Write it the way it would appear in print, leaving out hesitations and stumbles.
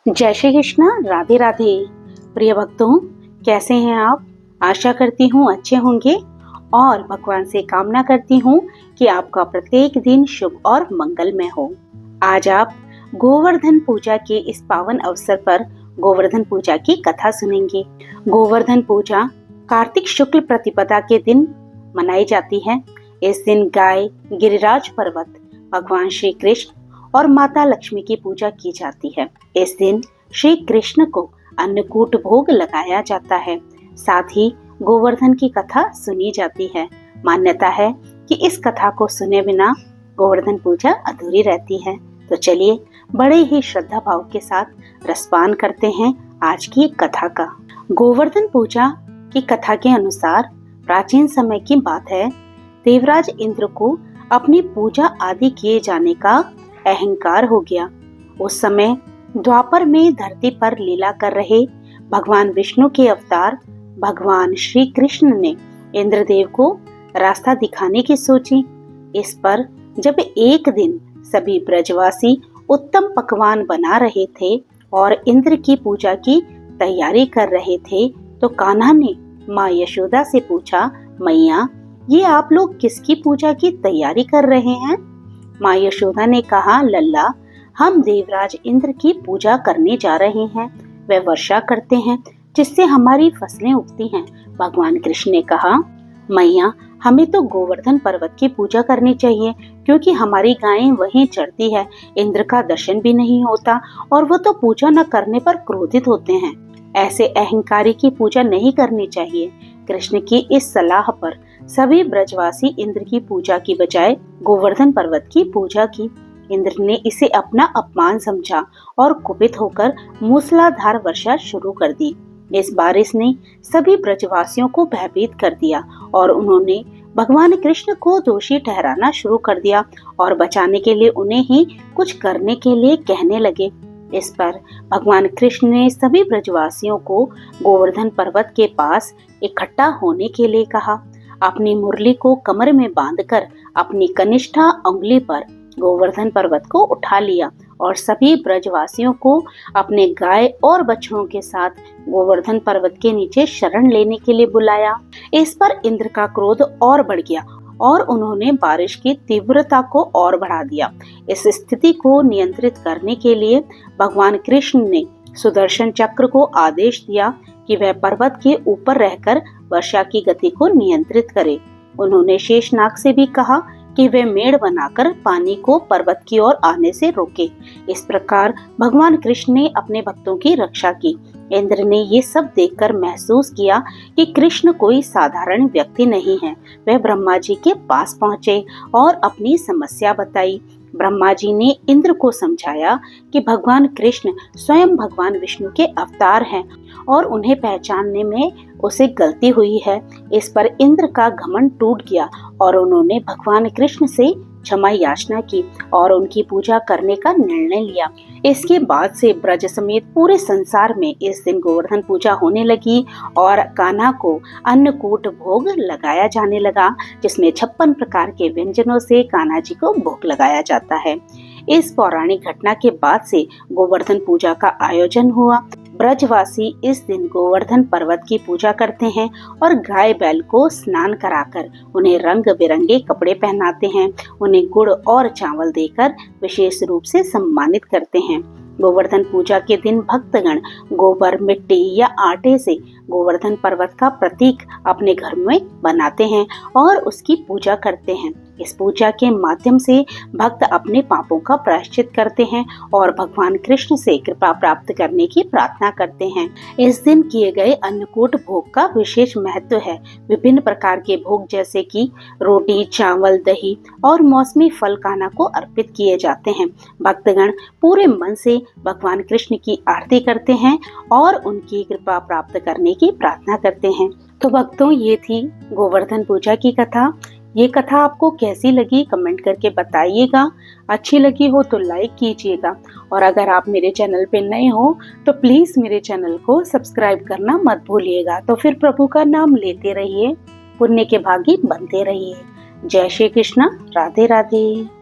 जय श्री कृष्णा। राधे राधे। प्रिय भक्तों, कैसे हैं आप? आशा करती हूँ अच्छे होंगे और भगवान से कामना करती हूँ कि आपका प्रत्येक दिन शुभ और मंगलमय हो। आज आप गोवर्धन पूजा के इस पावन अवसर पर गोवर्धन पूजा की कथा सुनेंगे। गोवर्धन पूजा कार्तिक शुक्ल प्रतिपदा के दिन मनाई जाती है। इस दिन गाय, गिरिराज पर्वत, भगवान श्री कृष्ण और माता लक्ष्मी की पूजा की जाती है। इस दिन श्री कृष्ण को अन्नकूट भोग लगाया जाता है। साथ ही गोवर्धन की कथा सुनी जाती है। मान्यता है कि इस कथा को सुने बिना गोवर्धन पूजा अधूरी रहती है। तो चलिए बड़े ही श्रद्धा भाव के साथ रसपान करते हैं आज की कथा का। गोवर्धन पूजा की कथा के अनुसार प्राचीन समय की बात है। देवराज इंद्र को अपनी पूजा आदि किए जाने का अहंकार हो गया। उस समय द्वापर में धरती पर लीला कर रहे भगवान विष्णु के अवतार भगवान श्री कृष्ण ने इंद्रदेव को रास्ता दिखाने की सोची। इस पर जब एक दिन सभी ब्रजवासी उत्तम पकवान बना रहे थे और इंद्र की पूजा की तैयारी कर रहे थे, तो कान्हा ने माँ यशोदा से पूछा, मैया, ये आप लोग किसकी पूजा की तैयारी कर रहे हैं? माँ यशोदा ने कहा, लल्ला, हम देवराज इंद्र की पूजा करने जा रहे हैं। वे वर्षा करते हैं जिससे हमारी फसलें उगती हैं। भगवान कृष्ण ने कहा, मैया, हमें तो गोवर्धन पर्वत की पूजा करनी चाहिए, क्योंकि हमारी गायें वहीं चरती है। इंद्र का दर्शन भी नहीं होता और वो तो पूजा न करने पर क्रोधित होते हैं। ऐसे अहंकारी की पूजा नहीं करनी चाहिए। कृष्ण की इस सलाह पर सभी ब्रजवासी इंद्र की पूजा की बजाय गोवर्धन पर्वत की पूजा की। इंद्र ने इसे अपना अपमान समझा और कुपित होकर मूसलाधार वर्षा शुरू कर दी। इस बारिश ने सभी ब्रजवासियों को भयभीत कर दिया और उन्होंने भगवान कृष्ण को दोषी ठहराना शुरू कर दिया और बचाने के लिए उन्हें ही कुछ करने के लिए कहने लगे। इस पर भगवान कृष्ण ने सभी ब्रजवासियों को गोवर्धन पर्वत के पास इकट्ठा होने के लिए कहा। अपनी मुरली को कमर में बांधकर अपनी कनिष्ठा उंगली पर गोवर्धन पर्वत को उठा लिया और सभी ब्रजवासियों को अपने गाय और बछड़ों के साथ गोवर्धन पर्वत के नीचे शरण लेने के लिए बुलाया। इस पर इंद्र का क्रोध और बढ़ गया और उन्होंने बारिश की तीव्रता को और बढ़ा दिया। इस स्थिति को नियंत्रित करने के लिए भगवान कृष्ण ने सुदर्शन चक्र को आदेश दिया कि वह पर्वत के ऊपर रहकर वर्षा की गति को नियंत्रित करे। उन्होंने शेषनाग से भी कहा कि वे मेड़ बनाकर पानी को पर्वत की ओर आने से रोके। इस प्रकार भगवान कृष्ण ने अपने भक्तों की रक्षा की। इंद्र ने ये सब देखकर महसूस किया कि कृष्ण कोई साधारण व्यक्ति नहीं है। वह ब्रह्मा जी के पास पहुँचे और अपनी समस्या बताई। ब्रह्मा जी ने इंद्र को समझाया कि भगवान कृष्ण स्वयं भगवान विष्णु के अवतार हैं और उन्हें पहचानने में उसे गलती हुई है। इस पर इंद्र का घमंड टूट गया और उन्होंने भगवान कृष्ण से क्षमा याचना की और उनकी पूजा करने का निर्णय लिया। इसके बाद से ब्रज समेत पूरे संसार में इस दिन गोवर्धन पूजा होने लगी और कान्हा को अन्नकूट भोग लगाया जाने लगा, जिसमें 56 प्रकार के व्यंजनों से कान्हा जी को भोग लगाया जाता है। इस पौराणिक घटना के बाद से गोवर्धन पूजा का आयोजन हुआ। ब्रजवासी इस दिन गोवर्धन पर्वत की पूजा करते हैं और गाय बैल को स्नान कराकर उन्हें रंग बिरंगे कपड़े पहनाते हैं। उन्हें गुड़ और चावल देकर विशेष रूप से सम्मानित करते हैं। गोवर्धन पूजा के दिन भक्तगण गोबर, मिट्टी या आटे से गोवर्धन पर्वत का प्रतीक अपने घर में बनाते हैं और उसकी पूजा करते हैं। इस पूजा के माध्यम से भक्त अपने पापों का प्रायश्चित करते हैं और भगवान कृष्ण से कृपा प्राप्त करने की प्रार्थना करते हैं। इस दिन किए गए अन्नकूट भोग का विशेष महत्व है। विभिन्न प्रकार के भोग जैसे कि रोटी, चावल, दही और मौसमी फल कान्हा को अर्पित किए जाते हैं। भक्तगण पूरे मन से भगवान कृष्ण की आरती करते हैं और उनकी कृपा प्राप्त करने की प्रार्थना करते हैं। तो भक्तों, ये थी गोवर्धन पूजा की कथा। ये कथा आपको कैसी लगी कमेंट करके बताइएगा। अच्छी लगी हो तो लाइक कीजिएगा और अगर आप मेरे चैनल पे नए हो तो प्लीज मेरे चैनल को सब्सक्राइब करना मत भूलिएगा। तो फिर प्रभु का नाम लेते रहिए, पुण्य के भागी बनते रहिए। जय श्री कृष्णा। राधे राधे।